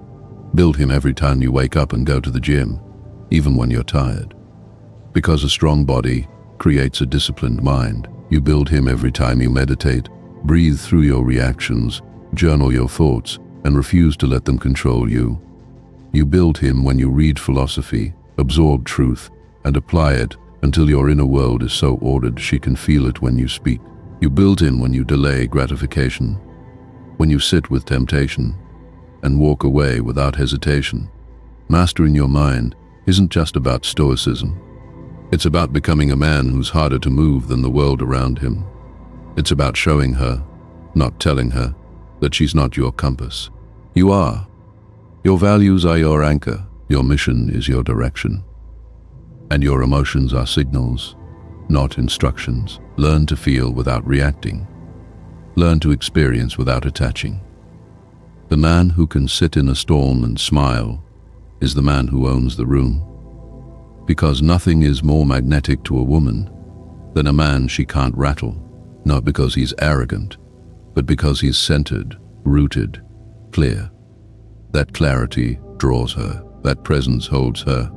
build him every time you wake up and go to the gym, even when you're tired. Because a strong body creates a disciplined mind. You build him every time you meditate, breathe through your reactions, journal your thoughts, and refuse to let them control you. You build him when you read philosophy, absorb truth, and apply it until your inner world is so ordered she can feel it when you speak. You build him when you delay gratification, when you sit with temptation, and walk away without hesitation. Mastering your mind isn't just about stoicism. It's about becoming a man who's harder to move than the world around him. It's about showing her, not telling her, that she's not your compass. You are. Your values are your anchor, your mission is your direction. And your emotions are signals, not instructions. Learn to feel without reacting. Learn to experience without attaching. The man who can sit in a storm and smile is the man who owns the room. Because nothing is more magnetic to a woman than a man she can't rattle, not because he's arrogant, but because he's centered, rooted, clear. That clarity draws her, that presence holds her,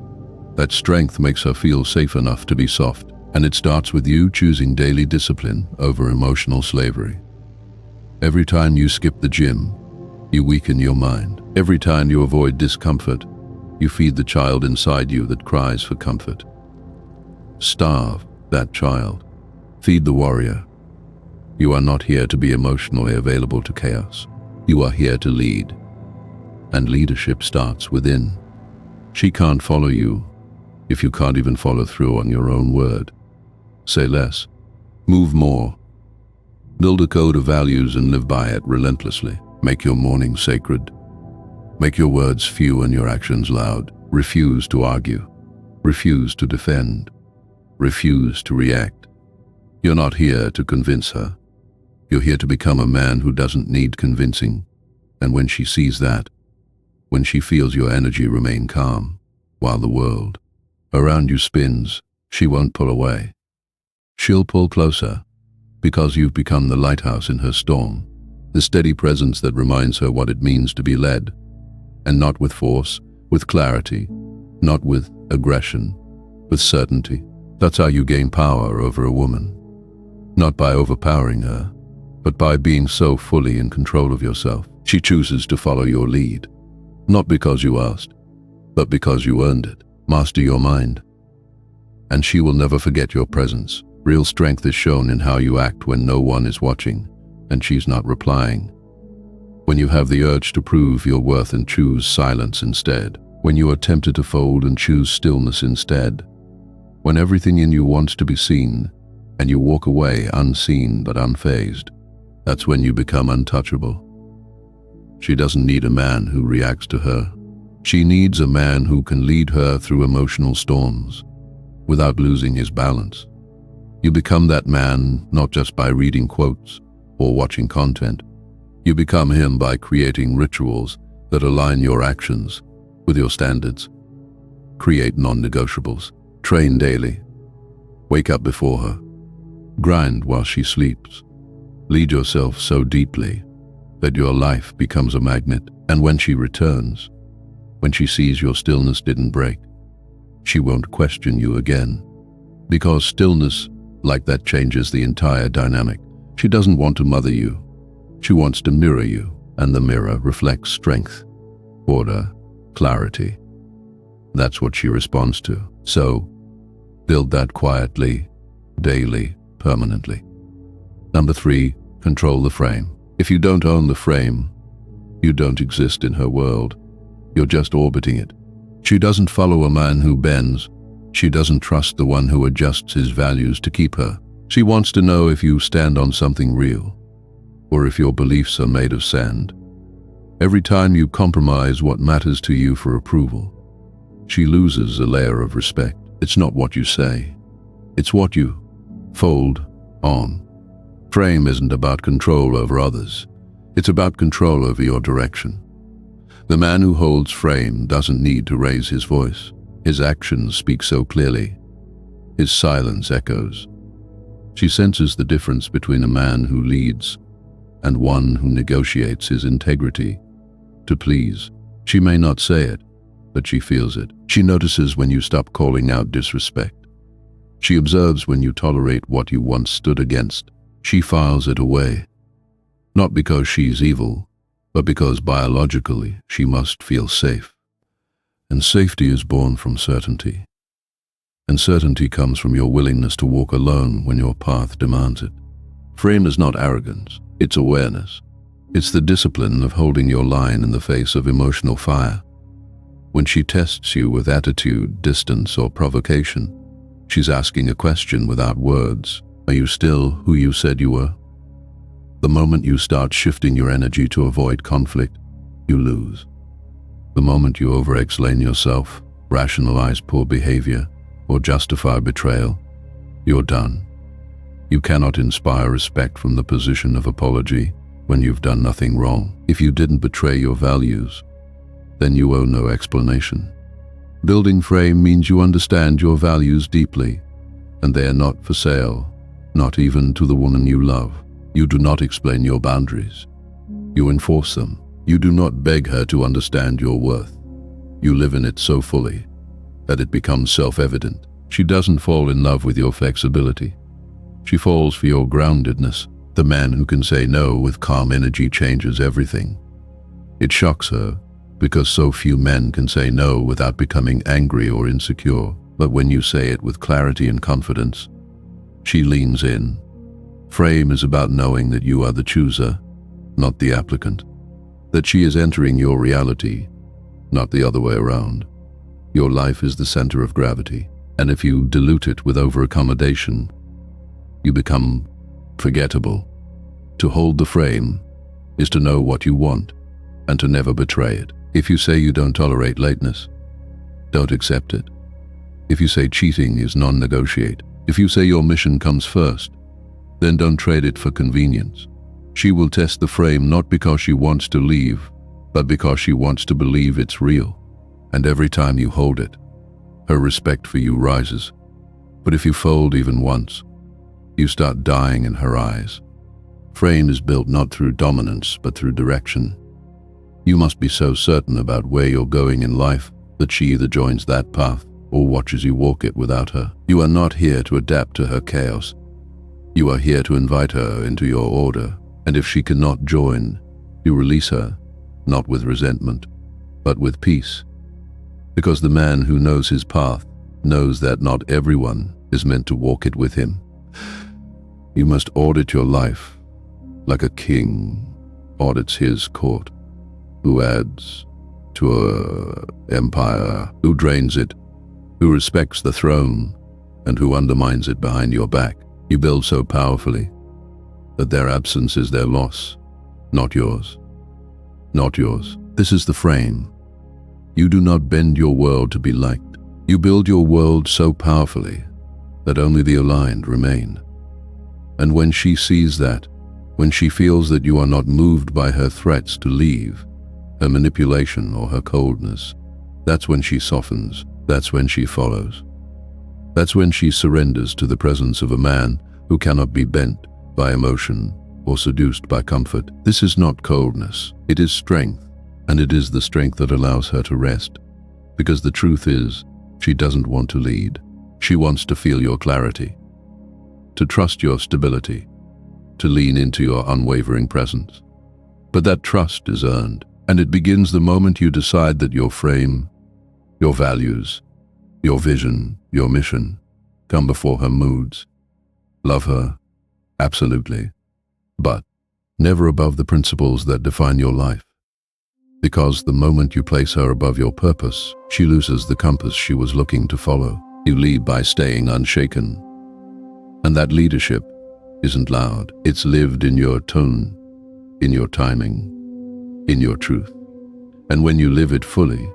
that strength makes her feel safe enough to be soft. And it starts with you choosing daily discipline over emotional slavery. Every time you skip the gym, you weaken your mind. Every time you avoid discomfort, you feed the child inside you that cries for comfort. Starve that child. Feed the warrior. You are not here to be emotionally available to chaos. You are here to lead. And leadership starts within. She can't follow you if you can't even follow through on your own word. Say less. Move more. Build a code of values and live by it relentlessly. Make your morning sacred. Make your words few and your actions loud. Refuse to argue. Refuse to defend. Refuse to react. You're not here to convince her. You're here to become a man who doesn't need convincing. And when she sees that, when she feels your energy remain calm, while the world around you spins, she won't pull away. She'll pull closer, because you've become the lighthouse in her storm, the steady presence that reminds her what it means to be led, and not with force, with clarity, not with aggression, with certainty. That's how you gain power over a woman. Not by overpowering her, but by being so fully in control of yourself. She chooses to follow your lead, not because you asked, but because you earned it. Master your mind, and she will never forget your presence. Real strength is shown in how you act when no one is watching and she's not replying. When you have the urge to prove your worth and choose silence instead. When you are tempted to fold and choose stillness instead. When everything in you wants to be seen and you walk away unseen but unfazed. That's when you become untouchable. She doesn't need a man who reacts to her. She needs a man who can lead her through emotional storms without losing his balance. You become that man not just by reading quotes or watching content. You become him by creating rituals that align your actions with your standards. Create non-negotiables. Train daily. Wake up before her. Grind while she sleeps. Lead yourself so deeply that your life becomes a magnet. And when she returns, when she sees your stillness didn't break, she won't question you again. Because stillness like that changes the entire dynamic. She doesn't want to mother you. She wants to mirror you, and the mirror reflects strength, order, clarity. That's what she responds to. So, build that quietly, daily, permanently. Number 3, control the frame. If you don't own the frame, you don't exist in her world. You're just orbiting it. She doesn't follow a man who bends. She doesn't trust the one who adjusts his values to keep her. She wants to know if you stand on something real, or if your beliefs are made of sand. Every time you compromise what matters to you for approval, she loses a layer of respect. It's not what you say, it's what you fold on. Frame isn't about control over others. It's about control over your direction. The man who holds frame doesn't need to raise his voice. His actions speak so clearly. His silence echoes. She senses the difference between a man who leads and one who negotiates his integrity to please. She may not say it, but she feels it. She notices when you stop calling out disrespect. She observes when you tolerate what you once stood against. She files it away, not because she's evil, but because biologically she must feel safe. And safety is born from certainty. And certainty comes from your willingness to walk alone when your path demands it. Frame is not arrogance, it's awareness. It's the discipline of holding your line in the face of emotional fire. When she tests you with attitude, distance, or provocation, she's asking a question without words. Are you still who you said you were? The moment you start shifting your energy to avoid conflict, you lose. The moment you over-explain yourself, rationalize poor behavior, or justify betrayal, you're done. You cannot inspire respect from the position of apology when you've done nothing wrong. If you didn't betray your values, then you owe no explanation. Building frame means you understand your values deeply, and they are not for sale, not even to the woman you love. You do not explain your boundaries. You enforce them. You do not beg her to understand your worth. You live in it so fully that it becomes self-evident. She doesn't fall in love with your flexibility. She falls for your groundedness. The man who can say no with calm energy changes everything. It shocks her because so few men can say no without becoming angry or insecure. But when you say it with clarity and confidence, she leans in. Frame is about knowing that you are the chooser, not the applicant. That she is entering your reality, not the other way around. Your life is the center of gravity, and if you dilute it with over-accommodation, you become forgettable. To hold the frame is to know what you want and to never betray it. If you say you don't tolerate lateness, don't accept it. If you say cheating is non-negotiate, if you say your mission comes first, then don't trade it for convenience. She will test the frame not because she wants to leave, but because she wants to believe it's real. And every time you hold it, her respect for you rises. But if you fold even once, you start dying in her eyes. Frame is built not through dominance, but through direction. You must be so certain about where you're going in life that she either joins that path or watches you walk it without her. You are not here to adapt to her chaos. You are here to invite her into your order. And if she cannot join, you release her, not with resentment, but with peace. Because the man who knows his path knows that not everyone is meant to walk it with him. You must audit your life like a king audits his court, who adds to an empire, who drains it, who respects the throne, and who undermines it behind your back. You build so powerfully that their absence is their loss, not yours. Not yours. This is the frame. You do not bend your world to be liked. You build your world so powerfully that only the aligned remain. And when she sees that, when she feels that you are not moved by her threats to leave, her manipulation or her coldness, that's when she softens, that's when she follows. That's when she surrenders to the presence of a man who cannot be bent by emotion or seduced by comfort. This is not coldness, it is strength, and it is the strength that allows her to rest. Because the truth is, she doesn't want to lead. She wants to feel your clarity, to trust your stability, to lean into your unwavering presence. But that trust is earned, and it begins the moment you decide that your frame, your values, your vision, your mission, come before her moods. Love her, absolutely, but never above the principles that define your life. Because the moment you place her above your purpose, she loses the compass she was looking to follow. You lead by staying unshaken. And that leadership isn't loud. It's lived in your tone, in your timing, in your truth. And when you live it fully,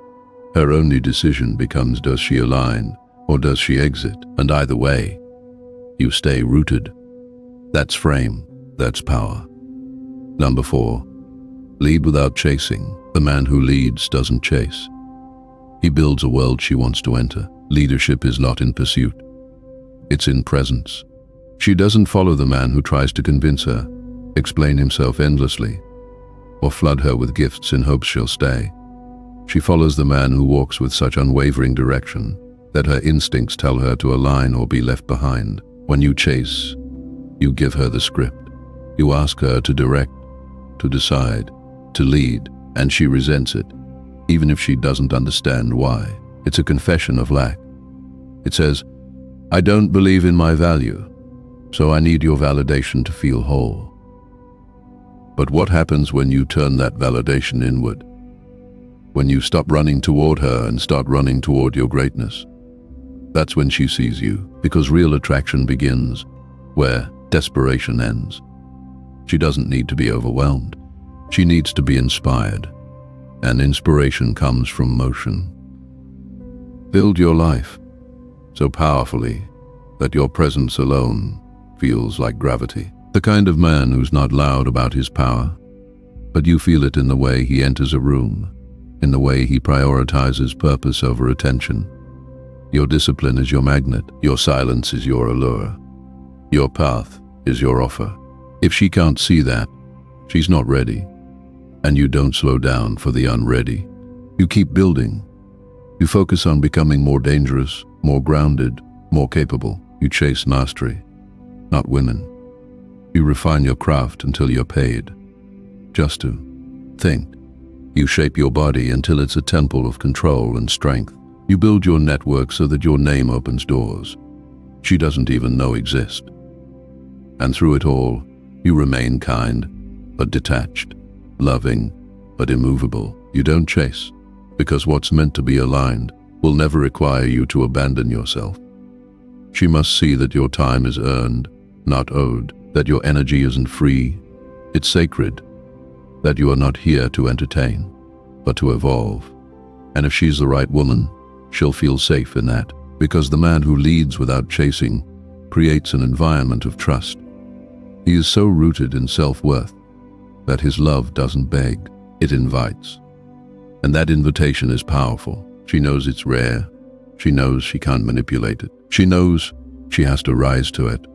her only decision becomes, does she align or does she exit? And either way, you stay rooted. That's frame, that's power. Number 4, lead without chasing. The man who leads doesn't chase. He builds a world she wants to enter. Leadership is not in pursuit. It's in presence. She doesn't follow the man who tries to convince her, explain himself endlessly, or flood her with gifts in hopes she'll stay. She follows the man who walks with such unwavering direction that her instincts tell her to align or be left behind. When you chase, you give her the script. You ask her to direct, to decide, to lead, and she resents it, even if she doesn't understand why. It's a confession of lack. It says, I don't believe in my value, so I need your validation to feel whole. But what happens when you turn that validation inward? When you stop running toward her and start running toward your greatness? That's when she sees you, because real attraction begins where desperation ends. She doesn't need to be overwhelmed. She needs to be inspired, and inspiration comes from motion. Build your life so powerfully that your presence alone feels like gravity. The kind of man who's not loud about his power, but you feel it in the way he enters a room, in the way he prioritizes purpose over attention. Your discipline is your magnet. Your silence is your allure. Your path is your offer. If she can't see that, she's not ready. And you don't slow down for the unready. You keep building. You focus on becoming more dangerous, more grounded, more capable. You chase mastery, not women. You refine your craft until you're paid. Just to think. You shape your body until it's a temple of control and strength. You build your network so that your name opens doors she doesn't even know exist. And through it all, you remain kind, but detached, loving, but immovable. You don't chase, because what's meant to be aligned will never require you to abandon yourself. She must see that your time is earned, not owed, that your energy isn't free, it's sacred, that you are not here to entertain, but to evolve. And if she's the right woman, she'll feel safe in that, because the man who leads without chasing creates an environment of trust. He is so rooted in self-worth that his love doesn't beg, it invites. And that invitation is powerful. She knows it's rare. She knows she can't manipulate it. She knows she has to rise to it.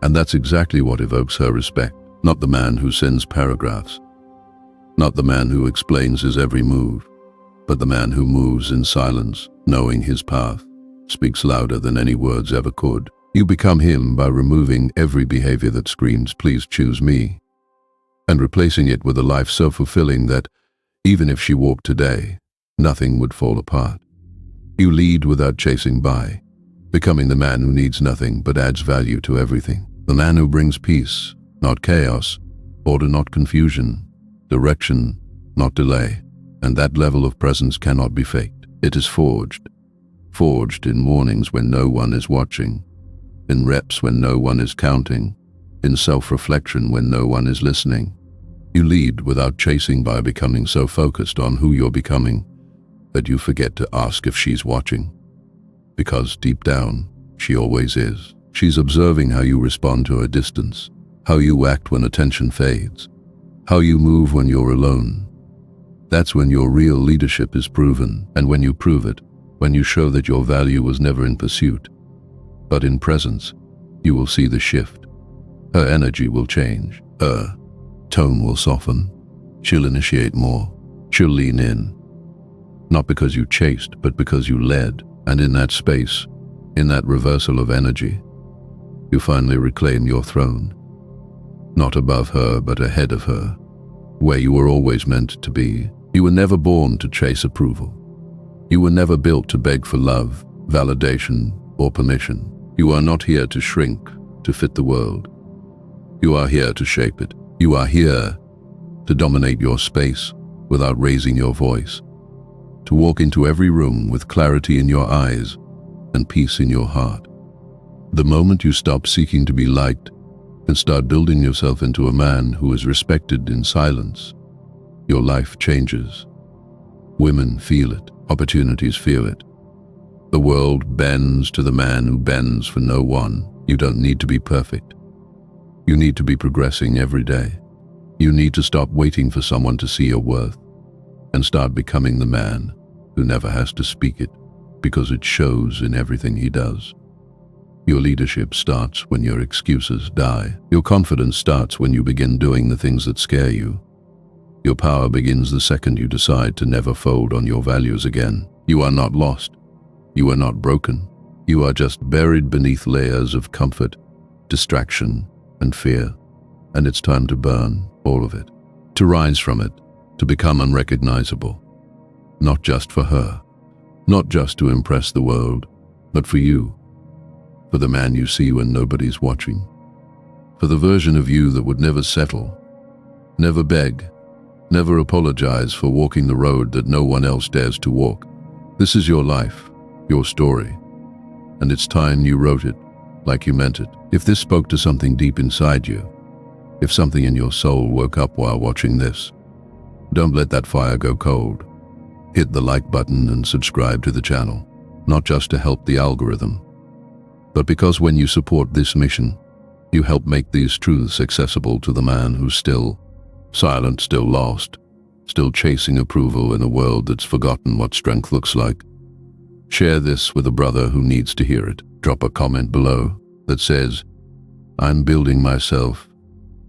And that's exactly what evokes her respect. Not the man who sends paragraphs, not the man who explains his every move, but the man who moves in silence, knowing his path, speaks louder than any words ever could. You become him by removing every behavior that screams, please choose me, and replacing it with a life so fulfilling that, even if she walked today, nothing would fall apart. You lead without chasing by, becoming the man who needs nothing but adds value to everything. The man who brings peace, not chaos, order, not confusion, direction, not delay. And that level of presence cannot be faked. It is forged in mornings when no one is watching, in reps when no one is counting, in self-reflection when no one is listening. You lead without chasing by becoming so focused on who you're becoming that you forget to ask if she's watching. Because deep down, she always is. She's observing how you respond to her distance, how you act when attention fades, how you move when you're alone. That's when your real leadership is proven, and when you prove it, when you show that your value was never in pursuit, but in presence, you will see the shift. Her energy will change, her tone will soften, she'll initiate more, she'll lean in. Not because you chased, but because you led, and in that space, in that reversal of energy, you finally reclaim your throne. Not above her, but ahead of her, where you were always meant to be. You were never born to chase approval. You were never built to beg for love, validation, or permission. You are not here to shrink, to fit the world. You are here to shape it. You are here to dominate your space, without raising your voice, to walk into every room with clarity in your eyes and peace in your heart. The moment you stop seeking to be liked and start building yourself into a man who is respected in silence, your life changes. Women feel it, opportunities feel it. The world bends to the man who bends for no one. You don't need to be perfect. You need to be progressing every day. You need to stop waiting for someone to see your worth and start becoming the man who never has to speak it because it shows in everything he does. Your leadership starts when your excuses die. Your confidence starts when you begin doing the things that scare you. Your power begins the second you decide to never fold on your values again. You are not lost. You are not broken. You are just buried beneath layers of comfort, distraction, and fear. And it's time to burn all of it, to rise from it, to become unrecognizable. Not just for her, not just to impress the world, but for you. For the man you see when nobody's watching. For the version of you that would never settle, never beg, never apologize for walking the road that no one else dares to walk. This is your life, your story, and it's time you wrote it like you meant it. If this spoke to something deep inside you, if something in your soul woke up while watching this, don't let that fire go cold. Hit the like button and subscribe to the channel, not just to help the algorithm, but because when you support this mission, you help make these truths accessible to the man who's still silent, still lost, still chasing approval in a world that's forgotten what strength looks like. Share this with a brother who needs to hear it. Drop a comment below that says, "I'm building myself,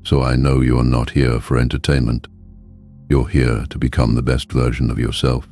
so I know you're not here for entertainment. You're here to become the best version of yourself."